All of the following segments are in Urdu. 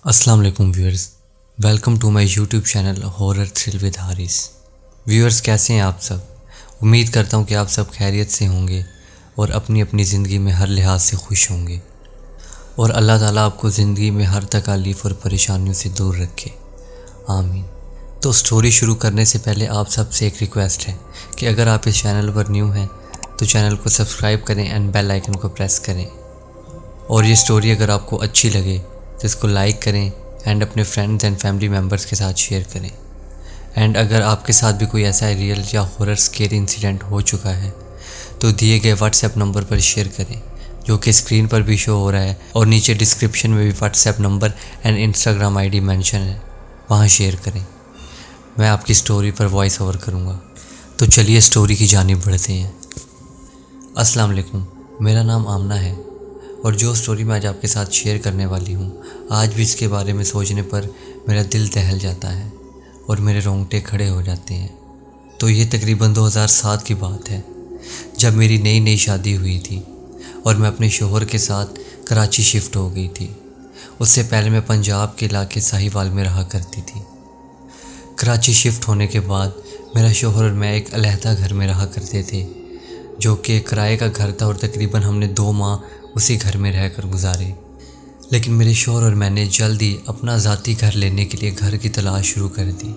السلام علیکم viewers, welcome to my YouTube channel horror thrill with Haris. Viewers کیسے ہیں آپ سب؟ امید کرتا ہوں کہ آپ سب خیریت سے ہوں گے اور اپنی اپنی زندگی میں ہر لحاظ سے خوش ہوں گے، اور اللہ تعالیٰ آپ کو زندگی میں ہر تکالیف اور پریشانیوں سے دور رکھے، آمین۔ تو سٹوری شروع کرنے سے پہلے آپ سب سے ایک ریکویسٹ ہے کہ اگر آپ اس چینل پر نیو ہیں تو چینل کو سبسکرائب کریں اینڈ بیل آئیکن کو پریس کریں، اور یہ سٹوری اگر آپ کو اچھی لگے تو اس کو لائک کریں اینڈ اپنے فرینڈز اینڈ فیملی ممبرس کے ساتھ شیئر کریں۔ اینڈ اگر آپ کے ساتھ بھی کوئی ایسا ریئل یا ہورر اسکیری انسیڈنٹ ہو چکا ہے تو دیے گئے واٹس ایپ نمبر پر شیئر کریں، جو کہ اسکرین پر بھی شو ہو رہا ہے، اور نیچے ڈسکرپشن میں بھی what's app number and Instagram I D mention ہے، وہاں شیئر کریں۔ میں آپ کی سٹوری پر وائس اوور کروں گا۔ تو چلیے سٹوری کی جانب بڑھتے ہیں۔ السلام علیکم، میرا نام آمنہ ہے، اور جو سٹوری میں آج آپ کے ساتھ شیئر کرنے والی ہوں، آج بھی اس کے بارے میں سوچنے پر میرا دل دہل جاتا ہے اور میرے رونگٹے کھڑے ہو جاتے ہیں۔ تو یہ تقریباً 2007 کی بات ہے، جب میری نئی شادی ہوئی تھی اور میں اپنے شوہر کے ساتھ کراچی شفٹ ہو گئی تھی۔ اس سے پہلے میں پنجاب کے علاقے ساہیوال میں رہا کرتی تھی۔ کراچی شفٹ ہونے کے بعد میرا شوہر اور میں ایک علیحدہ گھر میں رہا کرتے تھے، جو کہ کرائے کا گھر تھا، اور تقریباً ہم نے 2 ماہ اسی گھر میں رہ کر گزارے۔ لیکن میرے شوہر اور میں نے جلد ہی اپنا ذاتی گھر لینے کے لیے گھر کی تلاش شروع کر دی،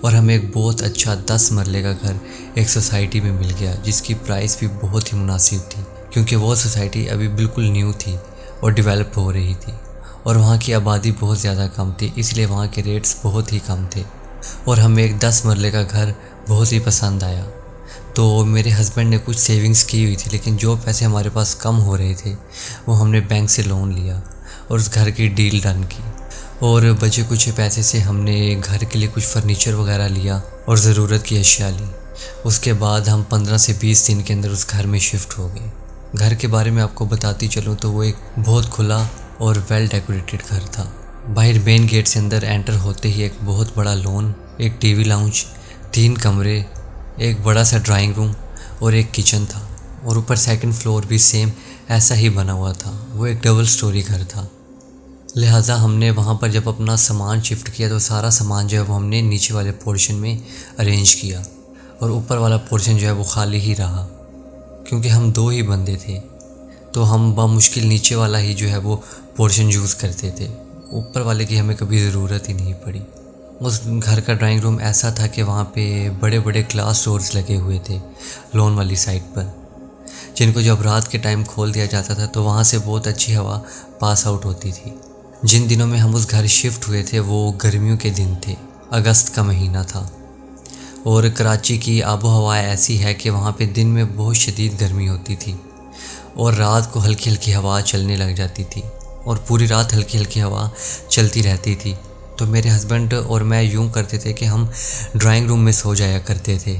اور ہمیں ایک بہت اچھا 10 مرلے کا گھر ایک سوسائٹی میں مل گیا، جس کی پرائس بھی بہت ہی مناسب تھی، کیونکہ وہ سوسائٹی ابھی بالکل نیو تھی اور ڈیولپ ہو رہی تھی، اور وہاں کی آبادی بہت زیادہ کم تھی، اس لیے وہاں کے ریٹس بہت ہی کم تھے، اور ہمیں ایک 10 مرلے کا گھر بہت ہی پسند آیا۔ تو میرے ہسبینڈ نے کچھ سیونگز کی ہوئی تھی، لیکن جو پیسے ہمارے پاس کم ہو رہے تھے وہ ہم نے بینک سے لون لیا اور اس گھر کی ڈیل ڈن کی، اور بچے کچھ پیسے سے ہم نے گھر کے لیے کچھ فرنیچر وغیرہ لیا اور ضرورت کی اشیاء لی۔ اس کے بعد ہم 15 سے 20 دن کے اندر اس گھر میں شفٹ ہو گئے۔ گھر کے بارے میں آپ کو بتاتی چلوں تو وہ ایک بہت کھلا اور ویل ڈیکوریٹڈ گھر تھا۔ باہر مین گیٹ سے اندر انٹر ہوتے ہی ایک بہت بڑا لون، ایک ٹی وی لاؤنج، 3 کمرے، ایک بڑا سا ڈرائنگ روم اور ایک کچن تھا، اور اوپر سیکنڈ فلور بھی سیم ایسا ہی بنا ہوا تھا۔ وہ ایک ڈبل سٹوری گھر تھا، لہٰذا ہم نے وہاں پر جب اپنا سامان شفٹ کیا تو سارا سامان جو ہے وہ ہم نے نیچے والے پورشن میں ارینج کیا، اور اوپر والا پورشن جو ہے وہ خالی ہی رہا، کیونکہ ہم 2 ہی بندے تھے تو ہم بمشکل نیچے والا ہی جو ہے وہ پورشن یوز کرتے تھے، اوپر والے کی ہمیں کبھی ضرورت ہی نہیں پڑی۔ اس گھر کا ڈرائنگ روم ایسا تھا کہ وہاں پہ بڑے بڑے گلاس ڈورز لگے ہوئے تھے لون والی سائڈ پر، جن کو جب رات کے ٹائم کھول دیا جاتا تھا تو وہاں سے بہت اچھی ہوا پاس آؤٹ ہوتی تھی۔ جن دنوں میں ہم اس گھر شفٹ ہوئے تھے وہ گرمیوں کے دن تھے، اگست کا مہینہ تھا، اور کراچی کی آب و ہوا ایسی ہے کہ وہاں پہ دن میں بہت شدید گرمی ہوتی تھی، اور رات کو ہلکی ہلکی ہوا چلنے لگ جاتی تھی، اور پوری رات ہلکی ہلکی ہوا چلتی رہتی تھی۔ تو میرے ہسبینڈ اور میں یوں کرتے تھے کہ ہم ڈرائنگ روم میں سو جایا کرتے تھے،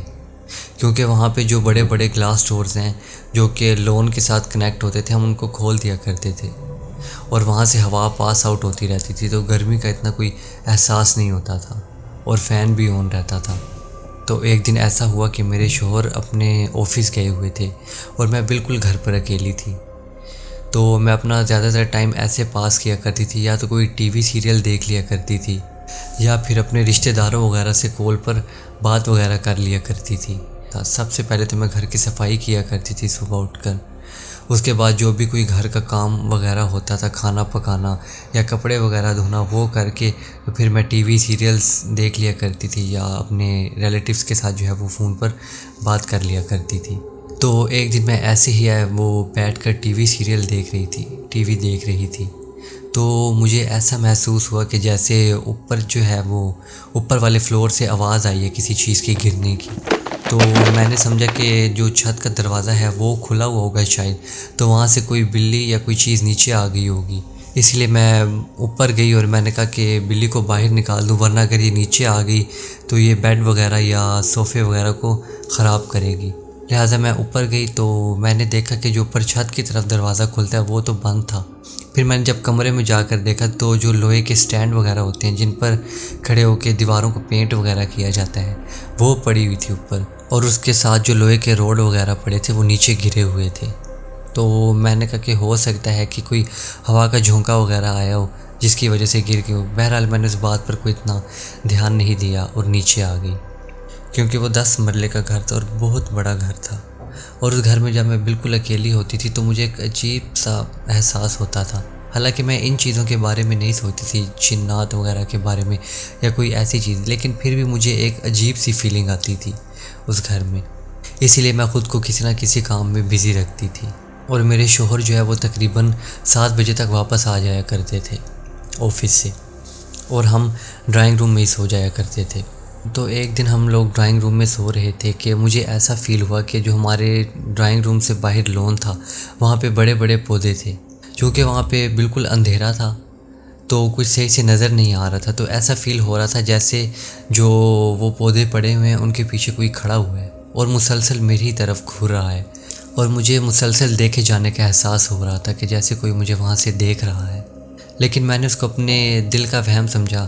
کیونکہ وہاں پہ جو بڑے بڑے گلاس ڈورز ہیں جو کہ لون کے ساتھ کنیکٹ ہوتے تھے، ہم ان کو کھول دیا کرتے تھے، اور وہاں سے ہوا پاس آؤٹ ہوتی رہتی تھی، تو گرمی کا اتنا کوئی احساس نہیں ہوتا تھا، اور فین بھی آن رہتا تھا۔ تو ایک دن ایسا ہوا کہ میرے شوہر اپنے آفس گئے ہوئے تھے اور میں بالکل گھر پر اکیلی تھی، تو میں اپنا زیادہ تر ٹائم ایسے پاس کیا کرتی تھی، یا تو کوئی ٹی وی سیریل دیکھ لیا کرتی تھی، یا پھر اپنے رشتہ داروں وغیرہ سے کال پر بات وغیرہ کر لیا کرتی تھی۔ سب سے پہلے تو میں گھر کی صفائی کیا کرتی تھی صبح اٹھ کر، اس کے بعد جو بھی کوئی گھر کا کام وغیرہ ہوتا تھا، کھانا پکانا یا کپڑے وغیرہ دھونا، وہ کر کے پھر میں ٹی وی سیریلز دیکھ لیا کرتی تھی، یا اپنے ریلیٹیوز کے ساتھ جو ہے وہ فون پر بات کر لیا کرتی تھی۔ تو ایک دن میں ایسے ہی وہ بیٹھ کر ٹی وی سیریل دیکھ رہی تھی، تو مجھے ایسا محسوس ہوا کہ جیسے اوپر جو ہے وہ اوپر والے فلور سے آواز آئی ہے کسی چیز کے گرنے کی۔ تو میں نے سمجھا کہ جو چھت کا دروازہ ہے وہ کھلا ہوا ہوگا شاید، تو وہاں سے کوئی بلی یا کوئی چیز نیچے آ گئی ہوگی، اس لیے میں اوپر گئی اور میں نے کہا کہ بلی کو باہر نکال دوں، ورنہ اگر یہ نیچے آ گئی تو یہ بیڈ وغیرہ یا صوفے وغیرہ کو خراب کرے گی۔ لہٰذا میں اوپر گئی تو میں نے دیکھا کہ جو اوپر چھت کی طرف دروازہ کھلتا ہے وہ تو بند تھا۔ پھر میں نے جب کمرے میں جا کر دیکھا تو جو لوہے کے سٹینڈ وغیرہ ہوتے ہیں جن پر کھڑے ہو کے دیواروں کو پینٹ وغیرہ کیا جاتا ہے، وہ پڑی ہوئی تھی اوپر، اور اس کے ساتھ جو لوہے کے روڈ وغیرہ پڑے تھے وہ نیچے گرے ہوئے تھے۔ تو میں نے کہا کہ ہو سکتا ہے کہ کوئی ہوا کا جھونکا وغیرہ آیا ہو، جس کی وجہ سے گر گئی. بہرحال میں نے اس بات پر کوئی اتنا دھیان نہیں دیا اور نیچے آ گئی، کیونکہ وہ 10 مرلے کا گھر تھا اور بہت بڑا گھر تھا. اور اس گھر میں جب میں بالکل اکیلی ہوتی تھی تو مجھے ایک عجیب سا احساس ہوتا تھا. حالانکہ میں ان چیزوں کے بارے میں نہیں سوچتی تھی، جنات وغیرہ کے بارے میں یا کوئی ایسی چیز، لیکن پھر بھی مجھے ایک عجیب سی فیلنگ آتی تھی اس گھر میں. اسی لیے میں خود کو کسی نہ کسی کام میں بزی رکھتی تھی. اور میرے شوہر جو ہے وہ تقریباً 7 بجے تک واپس آ جایا کرتے تھے آفس سے، اور ہم ڈرائنگ روم میں ہی سو جایا کرتے تھے. تو ایک دن ہم لوگ ڈرائنگ روم میں سو رہے تھے کہ مجھے ایسا فیل ہوا کہ جو ہمارے ڈرائنگ روم سے باہر لون تھا وہاں پہ بڑے بڑے پودے تھے. چونکہ وہاں پہ بالکل اندھیرا تھا تو کچھ صحیح سے نظر نہیں آ رہا تھا، تو ایسا فیل ہو رہا تھا جیسے جو وہ پودے پڑے ہوئے ہیں ان کے پیچھے کوئی کھڑا ہوا ہے اور مسلسل میری طرف گھور رہا ہے، اور مجھے مسلسل دیکھے جانے کا احساس ہو رہا تھا کہ جیسے کوئی مجھے وہاں سے دیکھ رہا ہے. لیکن میں نے اس کو اپنے دل کا وہم سمجھا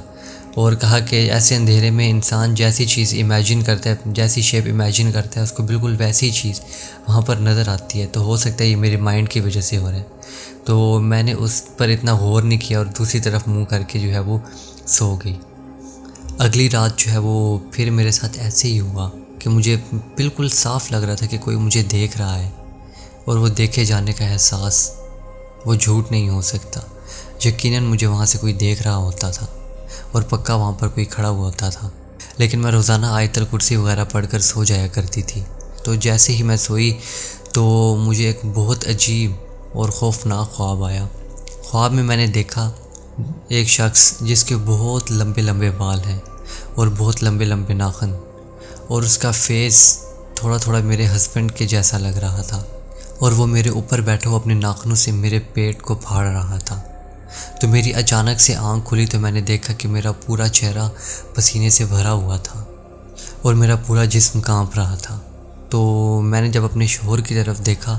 اور کہا کہ ایسے اندھیرے میں انسان جیسی چیز امیجن کرتا ہے، جیسی شیپ امیجن کرتا ہے، اس کو بالکل ویسی چیز وہاں پر نظر آتی ہے. تو ہو سکتا ہے یہ میرے مائنڈ کی وجہ سے ہو رہا ہے. تو میں نے اس پر اتنا غور نہیں کیا اور دوسری طرف منہ کر کے جو ہے وہ سو گئی. اگلی رات جو ہے وہ پھر میرے ساتھ ایسے ہی ہوا کہ مجھے بالکل صاف لگ رہا تھا کہ کوئی مجھے دیکھ رہا ہے، اور وہ دیکھے جانے کا احساس وہ جھوٹ نہیں ہو سکتا. یقیناً مجھے وہاں سے کوئی دیکھ رہا ہوتا تھا اور پکا وہاں پر کوئی کھڑا ہوا ہوتا تھا. لیکن میں روزانہ آیت الکرسی وغیرہ پڑھ کر سو جایا کرتی تھی. تو جیسے ہی میں سوئی تو مجھے ایک بہت عجیب اور خوفناک خواب آیا. خواب میں نے دیکھا ایک شخص جس کے بہت لمبے لمبے بال ہیں اور بہت لمبے لمبے ناخن، اور اس کا فیس تھوڑا تھوڑا میرے ہسبینڈ کے جیسا لگ رہا تھا، اور وہ میرے اوپر بیٹھا ہوا اپنے ناخنوں سے میرے پیٹ کو پھاڑ رہا تھا. تو میری اچانک سے آنکھ کھلی تو میں نے دیکھا کہ میرا پورا چہرہ پسینے سے بھرا ہوا تھا اور میرا پورا جسم کانپ رہا تھا. تو میں نے جب اپنے شوہر کی طرف دیکھا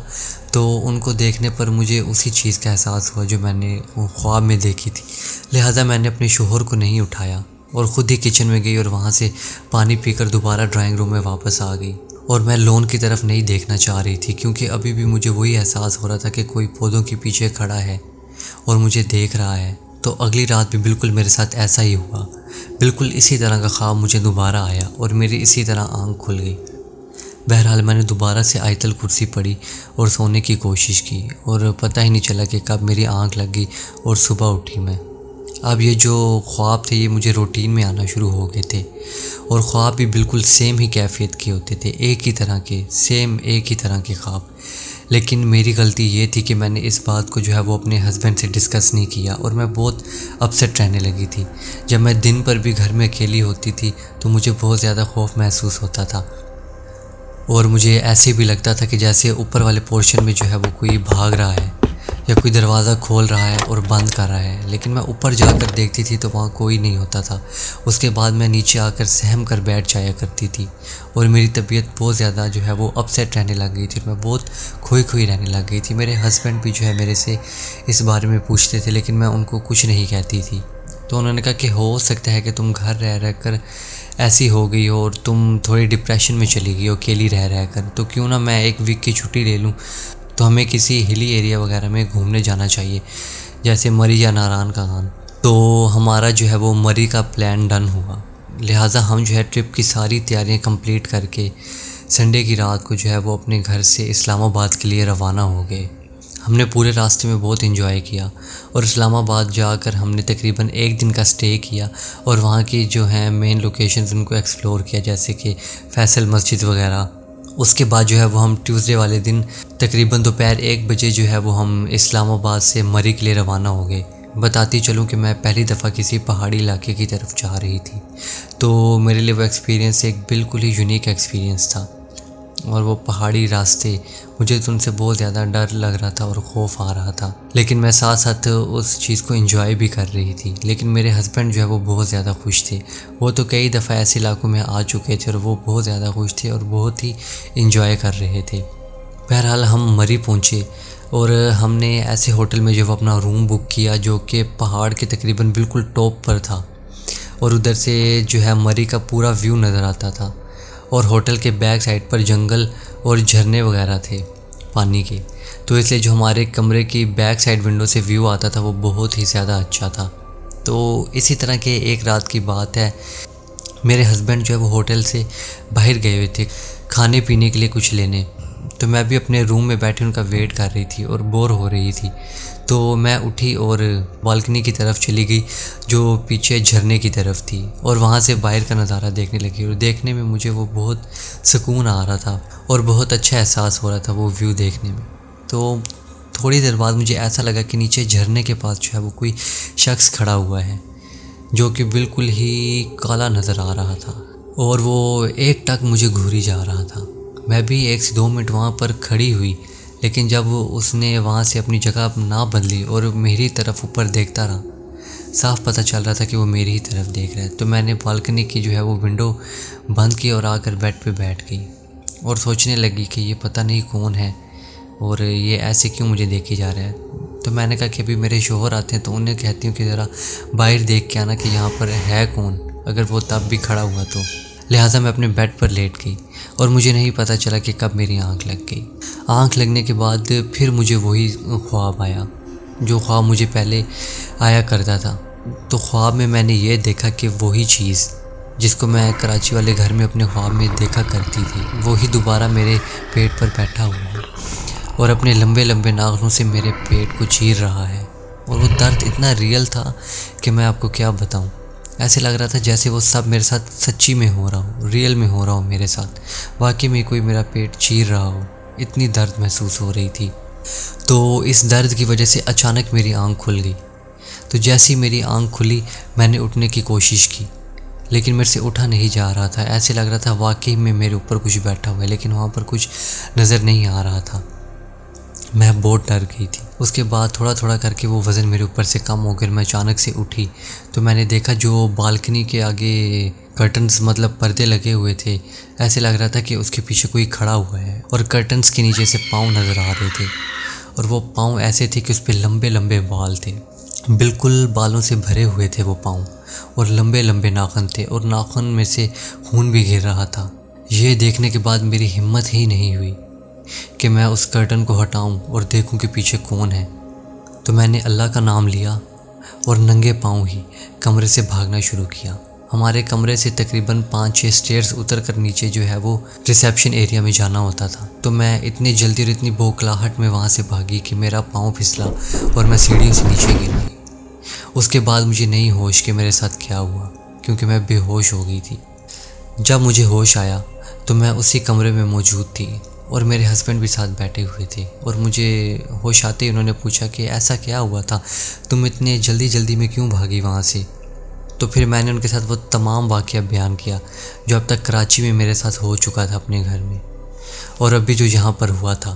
تو ان کو دیکھنے پر مجھے اسی چیز کا احساس ہوا جو میں نے خواب میں دیکھی تھی. لہٰذا میں نے اپنے شوہر کو نہیں اٹھایا اور خود ہی کچن میں گئی اور وہاں سے پانی پی کر دوبارہ ڈرائنگ روم میں واپس آ گئی. اور میں لون کی طرف نہیں دیکھنا چاہ رہی تھی کیونکہ ابھی بھی مجھے وہی احساس ہو رہا تھا کہ کوئی پودوں کے پیچھے کھڑا ہے اور مجھے دیکھ رہا ہے. تو اگلی رات بھی بالکل میرے ساتھ ایسا ہی ہوا. بالکل اسی طرح کا خواب مجھے دوبارہ آیا اور میری اسی طرح آنکھ کھل گئی. بہرحال میں نے دوبارہ سے آیت الکرسی پڑھی اور سونے کی کوشش کی، اور پتہ ہی نہیں چلا کہ کب میری آنکھ لگ گئی اور صبح اٹھی میں. اب یہ جو خواب تھے یہ مجھے روٹین میں آنا شروع ہو گئے تھے، اور خواب بھی بالکل سیم ہی کیفیت کے ہوتے تھے، ایک ہی طرح کے، ایک ہی طرح کے خواب. لیکن میری غلطی یہ تھی کہ میں نے اس بات کو جو ہے وہ اپنے ہسبینڈ سے ڈسکس نہیں کیا، اور میں بہت اپسیٹ رہنے لگی تھی. جب میں دن پر بھی گھر میں اکیلی ہوتی تھی تو مجھے بہت زیادہ خوف محسوس ہوتا تھا، اور مجھے ایسے بھی لگتا تھا کہ جیسے اوپر والے پورشن میں جو ہے وہ کوئی بھاگ رہا ہے یا کوئی دروازہ کھول رہا ہے اور بند کر رہا ہے. لیکن میں اوپر جا کر دیکھتی تھی تو وہاں کوئی نہیں ہوتا تھا. اس کے بعد میں نیچے آ کر سہم کر بیٹھ جایا کرتی تھی، اور میری طبیعت بہت زیادہ جو ہے وہ اپسیٹ رہنے لگ گئی تھی، اور میں بہت کھوئی رہنے لگ گئی تھی. میرے ہسبینڈ بھی جو ہے میرے سے اس بارے میں پوچھتے تھے لیکن میں ان کو کچھ نہیں کہتی تھی. تو انہوں نے کہا کہ ہو سکتا ہے کہ تم گھر رہ کر ایسی ہو گئی ہو اور تم تھوڑی ڈپریشن میں چلی گئی ہو اکیلی رہ کر، تو کیوں نہ میں 1 ویک کی چھٹی لے لوں. تو ہمیں کسی ہلی ایریا وغیرہ میں گھومنے جانا چاہیے، جیسے مری یا ناران کا گان. تو ہمارا جو ہے وہ مری کا پلان ڈن ہوا. لہٰذا ہم جو ہے ٹرپ کی ساری تیاریاں کمپلیٹ کر کے سنڈے کی رات کو جو ہے وہ اپنے گھر سے اسلام آباد کے لیے روانہ ہو گئے. ہم نے پورے راستے میں بہت انجوائے کیا، اور اسلام آباد جا کر ہم نے تقریباً 1 دن کا اسٹے کیا، اور وہاں کی جو ہیں مین لوکیشنز ان کو ایکسپلور کیا، جیسے کہ فیصل مسجد وغیرہ. اس کے بعد جو ہے وہ ہم ٹیوزڈے والے دن تقریباً دوپہر 1 بجے جو ہے وہ ہم اسلام آباد سے مری کے لیے روانہ ہو گئے. بتاتی چلوں کہ میں پہلی دفعہ کسی پہاڑی علاقے کی طرف جا رہی تھی، تو میرے لیے وہ ایکسپیرینس ایک بالکل ہی یونیک ایکسپیرینس تھا. اور وہ پہاڑی راستے مجھے تو ان سے بہت زیادہ ڈر لگ رہا تھا اور خوف آ رہا تھا، لیکن میں ساتھ ساتھ اس چیز کو انجوائے بھی کر رہی تھی. لیکن میرے ہسبینڈ جو ہے وہ بہت زیادہ خوش تھے. وہ تو کئی دفعہ ایسے علاقوں میں آ چکے تھے اور وہ بہت زیادہ خوش تھے اور بہت ہی انجوائے کر رہے تھے. بہرحال ہم مری پہنچے اور ہم نے ایسے ہوٹل میں جو اپنا روم بک کیا جو کہ پہاڑ کے تقریباً بالکل ٹاپ پر تھا، اور ادھر سے جو ہے مری کا پورا ویو نظر آتا تھا، اور ہوٹل کے بیک سائڈ پر جنگل اور جھرنے وغیرہ تھے پانی کے. تو اس لیے جو ہمارے کمرے کی بیک سائڈ ونڈو سے ویو آتا تھا وہ بہت ہی زیادہ اچھا تھا. تو اسی طرح کے ایک رات کی بات ہے، میرے ہسبینڈ جو ہے وہ ہوٹل سے باہر گئے ہوئے تھے کھانے پینے کے لیے کچھ لینے، تو میں بھی اپنے روم میں بیٹھی ان کا ویٹ کر رہی تھی اور بور ہو رہی تھی۔ تو میں اٹھی اور بالکنی کی طرف چلی گئی جو پیچھے جھرنے کی طرف تھی، اور وہاں سے باہر کا نظارہ دیکھنے لگی، اور دیکھنے میں مجھے وہ بہت سکون آ رہا تھا اور بہت اچھا احساس ہو رہا تھا وہ ویو دیکھنے میں۔ تو تھوڑی دیر بعد مجھے ایسا لگا کہ نیچے جھرنے کے پاس جو ہے وہ کوئی شخص کھڑا ہوا ہے جو کہ بالکل ہی کالا نظر آ رہا تھا، اور وہ ایک ٹک مجھے گھوری جا رہا تھا۔ میں بھی 1 سے 2 منٹ وہاں پر کھڑی ہوئی، لیکن جب اس نے وہاں سے اپنی جگہ نہ بدلی اور میری طرف اوپر دیکھتا رہا، صاف پتہ چل رہا تھا کہ وہ میری ہی طرف دیکھ رہا ہے۔ تو میں نے بالکنی کی جو ہے وہ ونڈو بند کی اور آ کر بیڈ پہ بیٹھ گئی اور سوچنے لگی کہ یہ پتہ نہیں کون ہے اور یہ ایسے کیوں مجھے دیکھی جا رہا ہے۔ تو میں نے کہا کہ ابھی میرے شوہر آتے ہیں تو انہیں کہتی ہوں کہ ذرا باہر دیکھ کے آنا کہ یہاں پر ہے کون، اگر وہ تب بھی کھڑا ہوا تو۔ لہٰذا میں اپنے بیڈ پر لیٹ گئی اور مجھے نہیں پتہ چلا کہ کب میری آنکھ لگ گئی۔ آنکھ لگنے کے بعد پھر مجھے وہی خواب آیا جو خواب مجھے پہلے آیا کرتا تھا۔ تو خواب میں میں نے یہ دیکھا کہ وہی چیز جس کو میں کراچی والے گھر میں اپنے خواب میں دیکھا کرتی تھی، وہی دوبارہ میرے پیٹ پر بیٹھا ہوا ہے اور اپنے لمبے لمبے ناخنوں سے میرے پیٹ کو چیر رہا ہے، اور وہ درد اتنا ریئل تھا کہ میں آپ کو کیا بتاؤں۔ ایسے لگ رہا تھا جیسے وہ سب میرے ساتھ سچی میں ہو رہا ہو، ریئل میں ہو رہا ہو میرے ساتھ، واقعی میں کوئی میرا پیٹ چیر رہا ہو، اتنی درد محسوس ہو رہی تھی۔ تو اس درد کی وجہ سے اچانک میری آنکھ کھل گئی۔ تو جیسی میری آنکھ کھلی میں نے اٹھنے کی کوشش کی، لیکن میرے سے اٹھا نہیں جا رہا تھا۔ ایسے لگ رہا تھا واقعی میں میرے اوپر کچھ بیٹھا ہوا ہے، لیکن وہاں پر کچھ نظر نہیں آ رہا تھا۔ میں بہت ڈر گئی تھی۔ اس کے بعد تھوڑا تھوڑا کر کے وہ وزن میرے اوپر سے کم ہو کر میں اچانک سے اٹھی، تو میں نے دیکھا جو بالکنی کے آگے کرٹنز مطلب پردے لگے ہوئے تھے، ایسے لگ رہا تھا کہ اس کے پیچھے کوئی کھڑا ہوا ہے، اور کرٹنز کے نیچے سے پاؤں نظر آ رہے تھے، اور وہ پاؤں ایسے تھے کہ اس پہ لمبے لمبے بال تھے، بالکل بالوں سے بھرے ہوئے تھے وہ پاؤں، اور لمبے لمبے ناخن تھے، اور ناخن میں سے خون بھی گر رہا تھا۔ یہ دیکھنے کے بعد میری ہمت ہی نہیں ہوئی کہ میں اس کرٹن کو ہٹاؤں اور دیکھوں کہ پیچھے کون ہے۔ تو میں نے اللہ کا نام لیا اور ننگے پاؤں ہی کمرے سے بھاگنا شروع کیا۔ ہمارے کمرے سے تقریباً 5-6 اسٹیئرز اتر کر نیچے جو ہے وہ ریسیپشن ایریا میں جانا ہوتا تھا۔ تو میں اتنی جلدی اور اتنی بوکھلاہٹ میں وہاں سے بھاگی کہ میرا پاؤں پھسلا اور میں سیڑھیوں سے نیچے گر گئی۔ اس کے بعد مجھے نہیں ہوش کہ میرے ساتھ کیا ہوا، کیونکہ میں بے ہوش ہو گئی تھی۔ جب مجھے ہوش آیا تو میں اسی کمرے میں موجود تھی، اور میرے ہسبینڈ بھی ساتھ بیٹھے ہوئے تھے، اور مجھے ہوش آتے ہی انہوں نے پوچھا کہ ایسا کیا ہوا تھا، تم اتنے جلدی میں کیوں بھاگی وہاں سے؟ تو پھر میں نے ان کے ساتھ وہ تمام واقعہ بیان کیا جو اب تک کراچی میں میرے ساتھ ہو چکا تھا اپنے گھر میں، اور ابھی جو یہاں پر ہوا تھا۔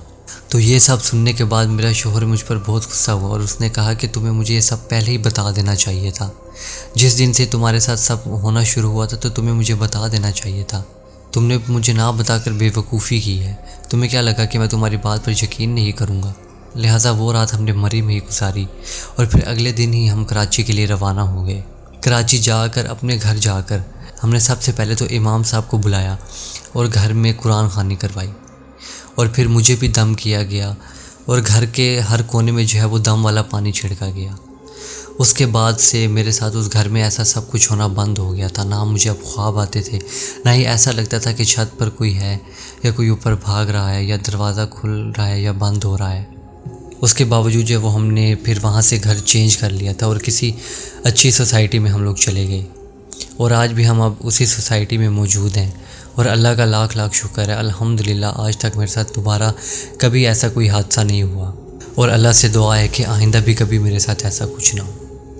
تو یہ سب سننے کے بعد میرا شوہر مجھ پر بہت غصہ ہوا، اور اس نے کہا کہ تمہیں مجھے یہ سب پہلے ہی بتا دینا چاہیے تھا، جس دن سے تمہارے ساتھ سب ہونا شروع ہوا تھا تو تمہیں مجھے بتا دینا چاہیے تھا، تم نے مجھے نہ بتا کر بے وقوفی کی ہے، تمہیں کیا لگا کہ میں تمہاری بات پر یقین نہیں کروں گا؟ لہٰذا وہ رات ہم نے مری میں ہی گزاری، اور پھر اگلے دن ہی ہم کراچی کے لیے روانہ ہو گئے۔ کراچی جا کر اپنے گھر جا کر ہم نے سب سے پہلے تو امام صاحب کو بلایا اور گھر میں قرآن خوانی کروائی، اور پھر مجھے بھی دم کیا گیا، اور گھر کے ہر کونے میں جو ہے وہ دم والا پانی چھڑکا گیا۔ اس کے بعد سے میرے ساتھ اس گھر میں ایسا سب کچھ ہونا بند ہو گیا تھا، نہ مجھے اب خواب آتے تھے، نہ ہی ایسا لگتا تھا کہ چھت پر کوئی ہے یا کوئی اوپر بھاگ رہا ہے یا دروازہ کھل رہا ہے یا بند ہو رہا ہے۔ اس کے باوجود جو وہ ہم نے پھر وہاں سے گھر چینج کر لیا تھا اور کسی اچھی سوسائٹی میں ہم لوگ چلے گئے، اور آج بھی ہم اب اسی سوسائٹی میں موجود ہیں، اور اللہ کا لاکھ لاکھ شکر ہے، الحمدللہ آج تک میرے ساتھ دوبارہ کبھی ایسا کوئی حادثہ نہیں ہوا، اور اللہ سے دعا ہے کہ آئندہ بھی کبھی میرے ساتھ ایسا کچھ نہ ہو۔